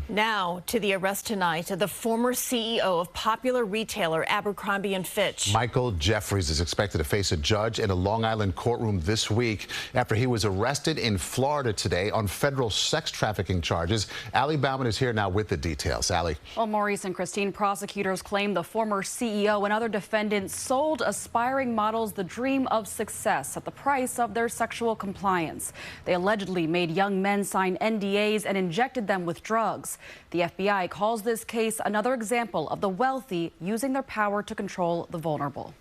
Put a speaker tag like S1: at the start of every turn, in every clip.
S1: Now to the arrest tonight of the former CEO of popular retailer Abercrombie and Fitch.
S2: Michael Jeffries is expected to face a judge in a Long Island courtroom this week after he was arrested in Florida today on federal sex trafficking charges. Bauman is here now with the details. Allie.
S3: Well, Maurice and Christine, prosecutors claim the former CEO and other defendants sold aspiring models the dream of success at the price of their sexual compliance. They allegedly made young men sign NDAs and injected them with drugs. The FBI calls this case another example of the wealthy using their power to control the vulnerable.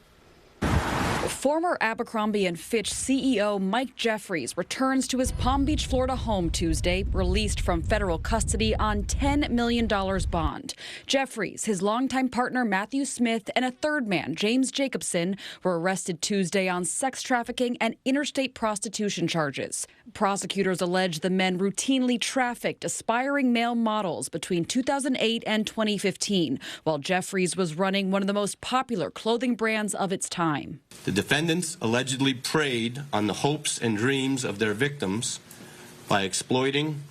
S3: Former Abercrombie and Fitch CEO Mike Jeffries returns to his Palm Beach, Florida home Tuesday, released from federal custody on $10 million bond. Jeffries, his longtime partner Matthew Smith, and a third man, James Jacobson, were arrested Tuesday on sex trafficking and interstate prostitution charges. Prosecutors allege the men routinely trafficked aspiring male models between 2008 and 2015, while Jeffries was running one of the most popular clothing brands of its time.
S4: The defendants allegedly preyed on the hopes and dreams of their victims by exploiting,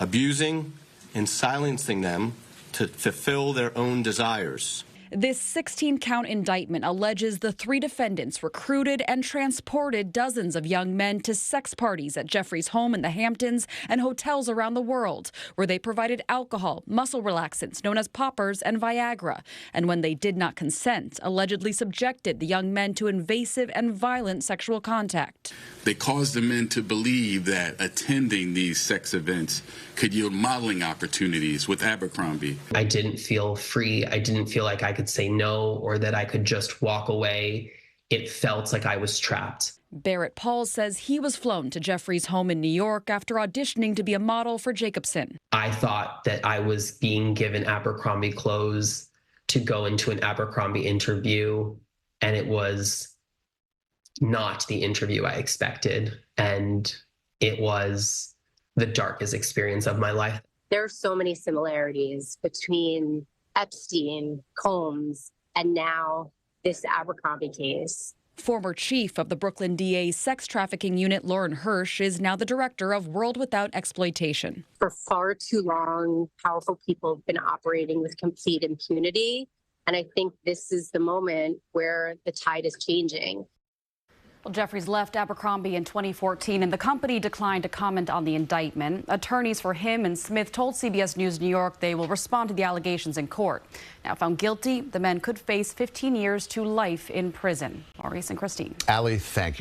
S4: abusing, and silencing them to fulfill their own desires.
S3: This 16-count indictment alleges the three defendants recruited and transported dozens of young men to sex parties at Jeffries' home in the Hamptons and hotels around the world, where they provided alcohol, muscle relaxants known as poppers, and Viagra. And when they did not consent, allegedly subjected the young men to invasive and violent sexual contact.
S5: They caused the men to believe that attending these sex events could yield modeling opportunities with Abercrombie.
S6: I didn't feel free. I didn't feel like I could say no or that I could just walk away. It felt like I was trapped.
S3: Barrett Paul says he was flown to Jeffries' home in New York after auditioning to be a model for Jacobson.
S6: I thought that I was being given Abercrombie clothes to go into an Abercrombie interview, and it was not the interview I expected, and it was the darkest experience of my life.
S7: There are so many similarities between Epstein, Combs, and now this Abercrombie case.
S3: Former chief of the Brooklyn DA's sex trafficking unit, Lauren Hirsch, is now the director of World Without Exploitation.
S7: For far too long, powerful people have been operating with complete impunity, and I think this is the moment where the tide is changing.
S3: Well, Jeffries left Abercrombie in 2014, and the company declined to comment on the indictment. Attorneys for him and Smith told CBS News New York they will respond to the allegations in court. Now, found guilty, the men could face 15 years to life in prison. Maurice and Christine.
S2: Allie, thank you.